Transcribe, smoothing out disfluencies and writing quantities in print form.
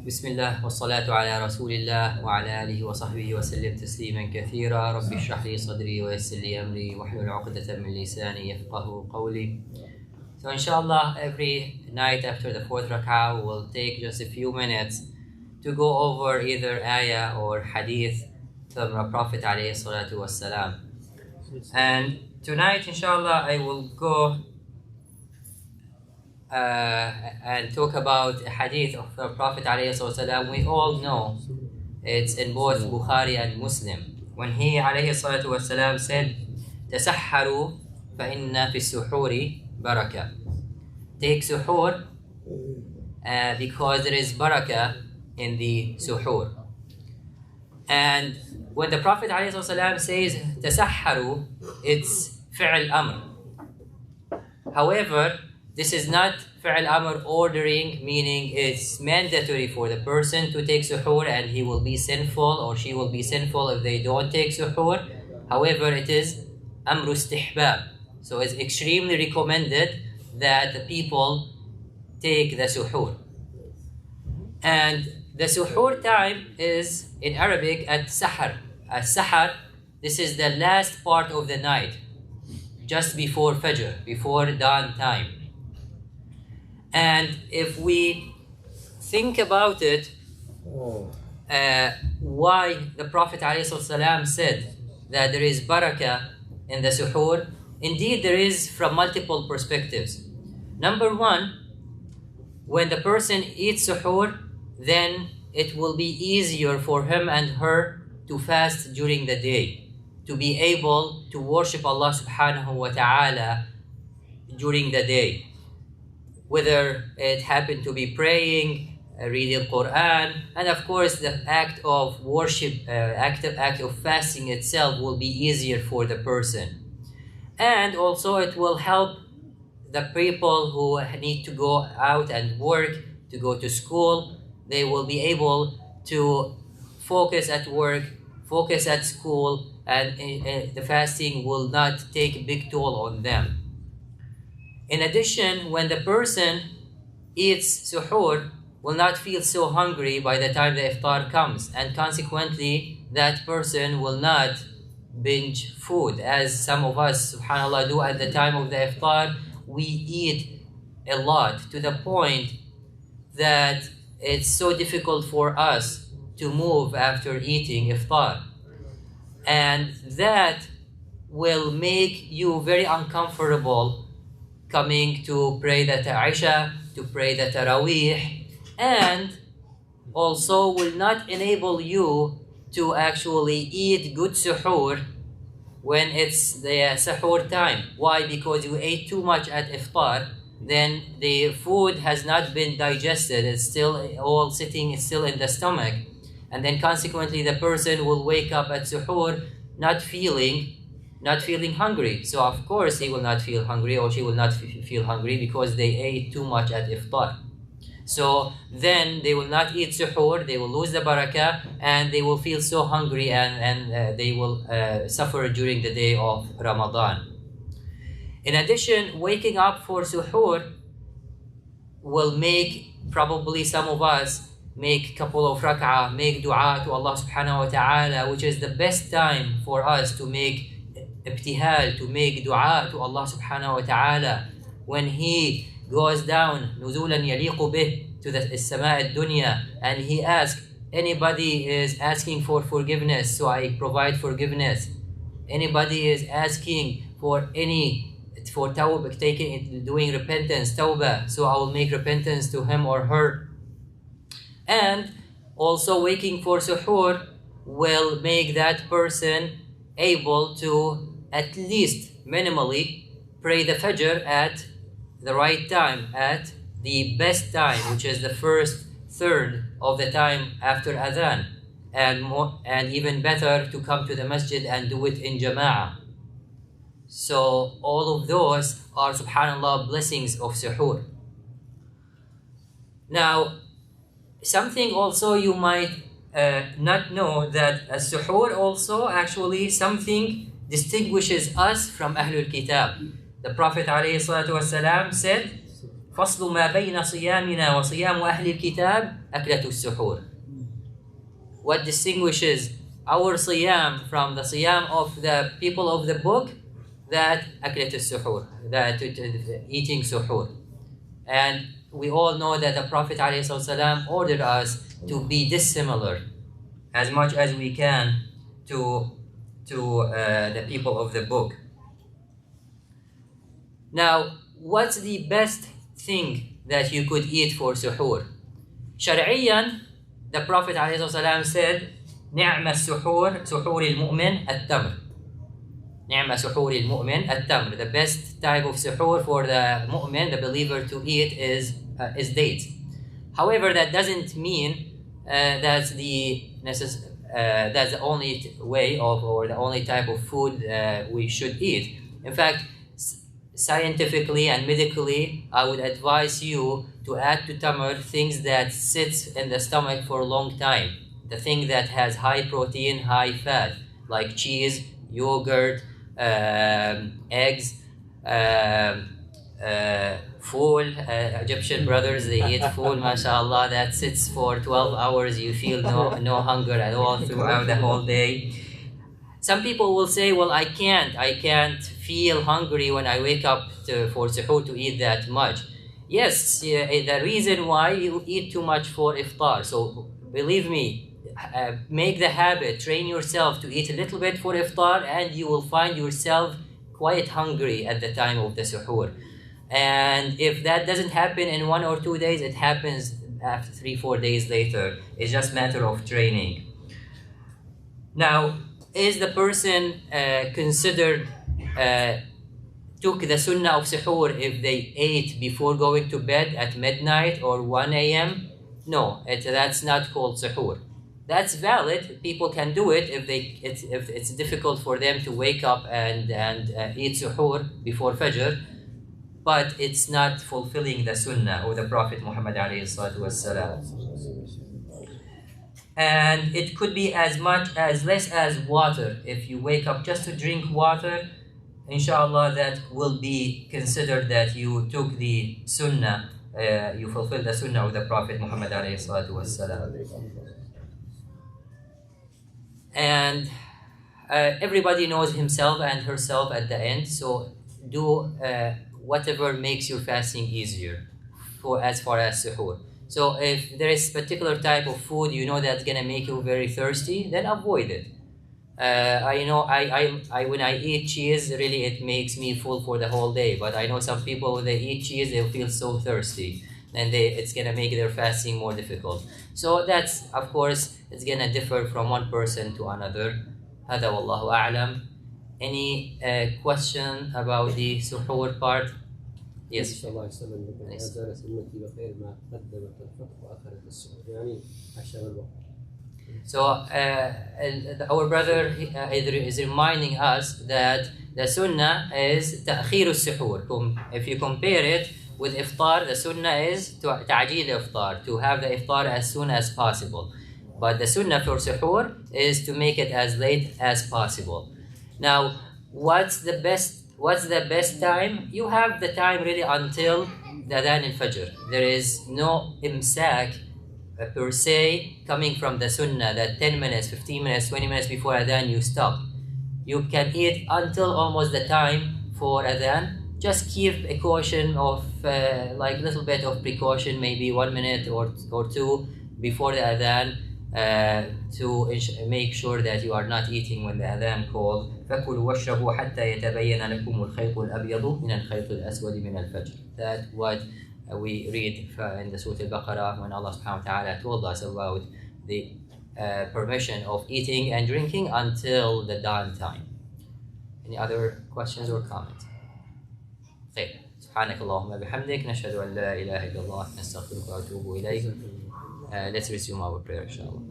بسم الله والصلاة على رسول الله وعلى آله وصحبه وسلم تسليما كثيرا. رب اشرح لي صدري ويسر لي أمري واحلل عقدة من لساني يفقه قولي. So inshallah, every night after the fourth rak'ah, we'll take just a few minutes to go over either ayah or hadith from the Prophet alayhi salatu was-salam. And tonight, inshallah, I will go and talk about a hadith of the Prophet alayhi salatu was-salam. We all know it's in both Bukhari and Muslim. When he alayhi salatu was-salam said, تسحروا فإن في السحور Barakah. Take Suhur because there is Barakah in the Suhur. And when the Prophet ﷺ says تسحروا, it's فعل أمر. However, this is not فعل أمر ordering, meaning it's mandatory for the person to take Suhur and he will be sinful or she will be sinful if they don't take Suhur. However, it is أمر استحباب. So it's extremely recommended that the people take the suhoor. And the suhoor time is in Arabic at-sahar. As-sahar, this is the last part of the night, just before Fajr, before dawn time. And if we think about it, why the Prophet ﷺ said that there is barakah in the suhoor, indeed, there is from multiple perspectives. Number one, when the person eats suhoor, then it will be easier for him and her to fast during the day, to be able to worship Allah subhanahu wa ta'ala during the day. Whether it happened to be praying, reading Quran, and of course the act of worship, act of fasting itself will be easier for the person. And also it will help the people who need to go out and work, to go to school. They will be able to focus at work, focus at school, and the fasting will not take a big toll on them. In addition, when the person eats suhoor, will not feel so hungry by the time the iftar comes, and consequently that person will not binge food, as some of us, subhanAllah, do at the time of the iftar. We eat a lot to the point that it's so difficult for us to move after eating iftar. And that will make you very uncomfortable coming to pray the Isha, to pray the Taraweeh, and also will not enable you to actually eat good suhoor when it's the suhoor time. Why? Because you ate too much at iftar, then the food has not been digested, it's still all sitting, it's still in the stomach, and then consequently the person will wake up at suhoor not feeling hungry. So of course he will not feel hungry, or she will not feel hungry, because they ate too much at iftar. So then they will not eat suhoor, they will lose the barakah, and they will feel so hungry, and they will suffer during the day of Ramadan. In addition, waking up for suhoor will make probably some of us make a couple of rak'ah, make dua to Allah subhanahu wa ta'ala, which is the best time for us to make ibtihal, to make dua to Allah subhanahu wa ta'ala when He goes down nuzulan yaliqu bih to the as-sama' ad-dunya, and he asks, anybody is asking for forgiveness, so I provide forgiveness. Anybody is asking for tawbah, doing repentance, tawbah, so I will make repentance to him or her. And also waking for suhoor will make that person able to at least minimally pray the Fajr at the right time, at the best time, which is the first third of the time after adhan, and even better to come to the masjid and do it in jama'ah. So all of those are, subhanallah, blessings of suhoor. Now, something also you might not know, that as-suhoor also actually something distinguishes us from Ahlul Kitab. The Prophet ﷺ said, فصل ما بين صيامنا وصيام أهل الكتاب أكلة السحور. What distinguishes our siyam from the siyam of the people of the book? That أكلة السحور, that eating suhoor. And we all know that the Prophet ﷺ ordered us to be dissimilar as much as we can to the people of the book. Now, what's the best thing that you could eat for suhoor? شرعيا, the Prophet ﷺ said, نعم السحور سحور المؤمن التمر. نعم سحور المؤمن التمر. The best type of suhoor for the mu'min, the believer, to eat is dates. However, that doesn't mean that's the only way of, or the only type of food we should eat. In fact, scientifically and medically, I would advise you to add to tamar things that sits in the stomach for a long time. The thing that has high protein, high fat, like cheese, yogurt, eggs, fool. Egyptian brothers, they eat fool, mashallah, that sits for 12 hours. You feel no hunger at all throughout the whole day. Some people will say, well, I can't feel hungry when I wake up for suhoor to eat that much. Yes, the reason why you eat too much for iftar. So believe me, make the habit, train yourself to eat a little bit for iftar, and you will find yourself quite hungry at the time of the suhoor. And if that doesn't happen in 1 or 2 days, it happens after 3-4 days later. It's just a matter of training. Now, is the person considered took the sunnah of suhoor if they ate before going to bed at midnight or 1 a.m.? No, that's not called suhoor. That's valid. People can do it if it's difficult for them to wake up and eat suhoor before Fajr, but it's not fulfilling the sunnah of the Prophet Muhammad alayhi salatu wassalam. And it could be as less as water. If you wake up just to drink water, inshallah, that will be considered that you took the sunnah, you fulfilled the sunnah of the Prophet Muhammad alayhi salatu wassalam. And everybody knows himself and herself at the end, so do whatever makes your fasting easier as far as suhoor. So if there is a particular type of food you know that's gonna make you very thirsty, then avoid it. I know when I eat cheese, really it makes me full for the whole day. But I know some people, when they eat cheese, they'll feel so thirsty, and it's gonna make their fasting more difficult. So that's, of course, it's gonna differ from one person to another. هذا والله أعلم. Any question about the suhoor part? Yes. So our brother is reminding us that the sunnah is تأخير السحور. If you compare it with iftar, the sunnah is تعجيل iftar, to have the iftar as soon as possible. But the sunnah for suhoor is to make it as late as possible. Now, what's the best time? You have the time really until the adhan al-fajr. There is no imsak per se coming from the sunnah that 10 minutes, 15 minutes, 20 minutes before adhan you stop. You can eat until almost the time for adhan. Just keep a caution of like a little bit of precaution, maybe 1 minute or 2 before the adhan, to make sure that you are not eating when the adhan called. فَكُلُوا وَاشْرَبُوا حَتَّى يَتَبَيَّنَ لَكُمُ الْخَيْطُ الْأَبْيَضُ مِنَ الْخَيْطِ الْأَسْوَدِ مِنَ الْفَجْرِ. That's what we read in the Surah Al-Baqarah when Allah subhanahu wa ta'ala told us about the permission of eating and drinking until the dawn time. Any other questions or comments? طيب. سبحانك اللهم بحمدك نشهد أن لا إله إلا الله نستغفرك ونتوب إليك. Let's resume our prayer, inshallah.